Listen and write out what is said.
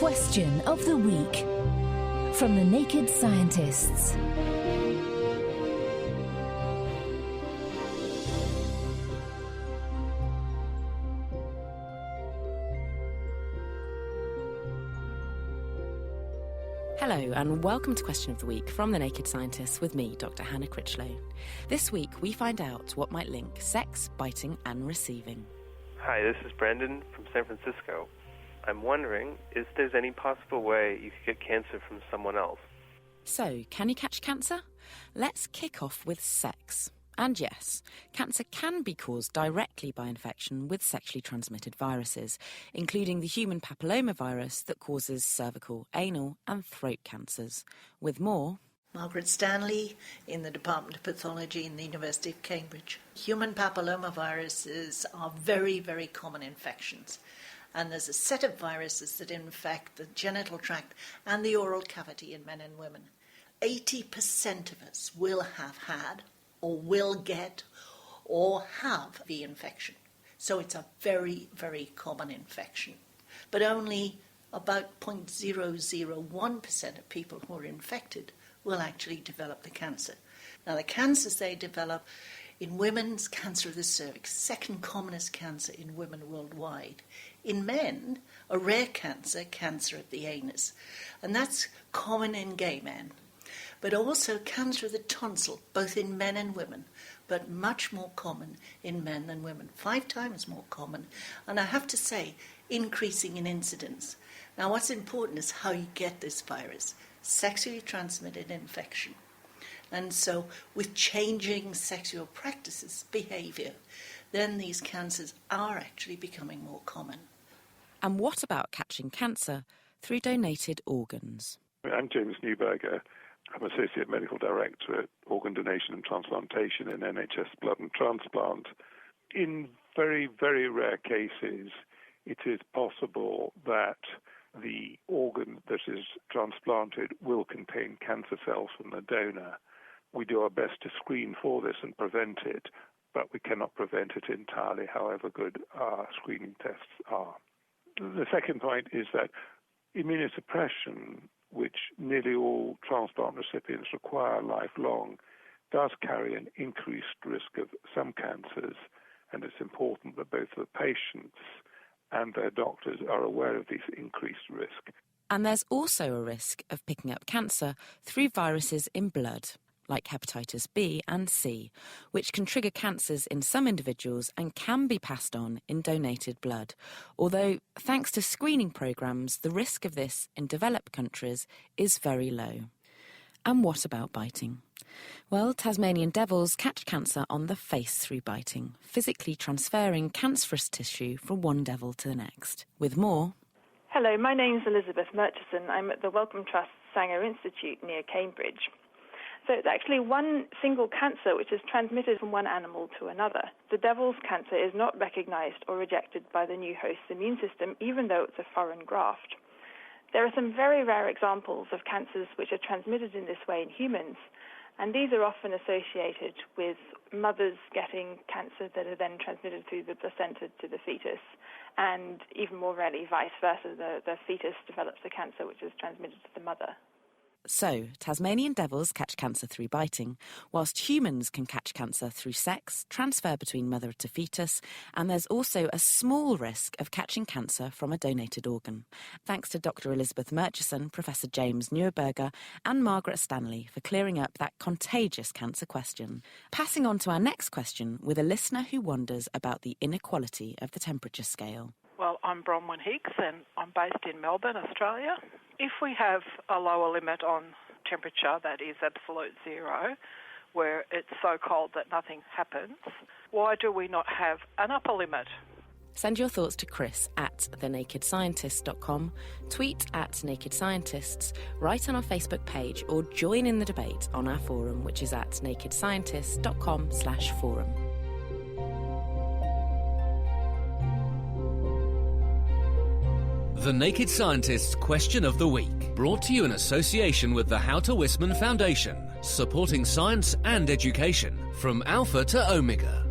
Question of the Week from the Naked Scientists. Hello and welcome to Question of the Week from The Naked Scientists with me, Dr. Hannah Critchlow. This week we find out what might link sex, biting and receiving. Hi, this is Brendan from San Francisco. I'm wondering if there's any possible way you could get cancer from someone else. So, can you catch cancer? Let's kick off with sex. And yes, cancer can be caused directly by infection with sexually transmitted viruses, including the human papillomavirus that causes cervical, anal and throat cancers. With more... Margaret Stanley in the Department of Pathology in the University of Cambridge. Human papillomaviruses are very, very common infections. And there's a set of viruses that infect the genital tract and the oral cavity in men and women. 80% of us will have had or will get or have the infection. So it's a very, very common infection. But only about 0.001% of people who are infected will actually develop the cancer. Now the cancers they develop in women's cancer of the cervix, second commonest cancer in women worldwide. In men, a rare cancer, cancer of the anus. And that's common in gay men. But also cancer of the tonsil, both in men and women, but much more common in men than women, 5 times more common. And I have to say, increasing in incidence. Now what's important is how you get this virus, sexually transmitted infection. And so with changing sexual practices, behaviour, then these cancers are actually becoming more common. And what about catching cancer through donated organs? I'm James Newberger. I'm Associate Medical Director at Organ Donation and Transplantation in NHS Blood and Transplant. In very, very rare cases, it is possible that the organ that is transplanted will contain cancer cells from the donor. We do our best to screen for this and prevent it, but we cannot prevent it entirely, however good our screening tests are. The second point is that immunosuppression, which nearly all transplant recipients require lifelong, does carry an increased risk of some cancers, and it's important that both the patients and their doctors are aware of this increased risk. And there's also a risk of picking up cancer through viruses in blood, like hepatitis B and C, which can trigger cancers in some individuals and can be passed on in donated blood. Although, thanks to screening programmes, the risk of this in developed countries is very low. And what about biting? Well, Tasmanian devils catch cancer on the face through biting, physically transferring cancerous tissue from one devil to the next. With more... Hello, my name's Elizabeth Murchison. I'm at the Wellcome Trust Sanger Institute near Cambridge. So it's actually one single cancer which is transmitted from one animal to another. The devil's cancer is not recognised or rejected by the new host's immune system, even though it's a foreign graft. There are some very rare examples of cancers which are transmitted in this way in humans, and these are often associated with mothers getting cancer that are then transmitted through the placenta to the fetus, and even more rarely vice versa, the fetus develops the cancer which is transmitted to the mother. So, Tasmanian devils catch cancer through biting, whilst humans can catch cancer through sex, transfer between mother to fetus, and there's also a small risk of catching cancer from a donated organ. Thanks to Dr. Elizabeth Murchison, Professor James Newberger, and Margaret Stanley for clearing up that contagious cancer question. Passing on to our next question with a listener who wonders about the inequality of the temperature scale. Well, I'm Bronwyn Hicks and I'm based in Melbourne, Australia. If we have a lower limit on temperature that is absolute zero, where it's so cold that nothing happens, why do we not have an upper limit? Send your thoughts to Chris at thenakedscientist.com, tweet at nakedscientists, write on our Facebook page or join in the debate on our forum, which is at nakedscientists.com/forum. The Naked Scientist's Question of the Week, brought to you in association with the Houter Wissmann Foundation, supporting science and education from Alpha to Omega.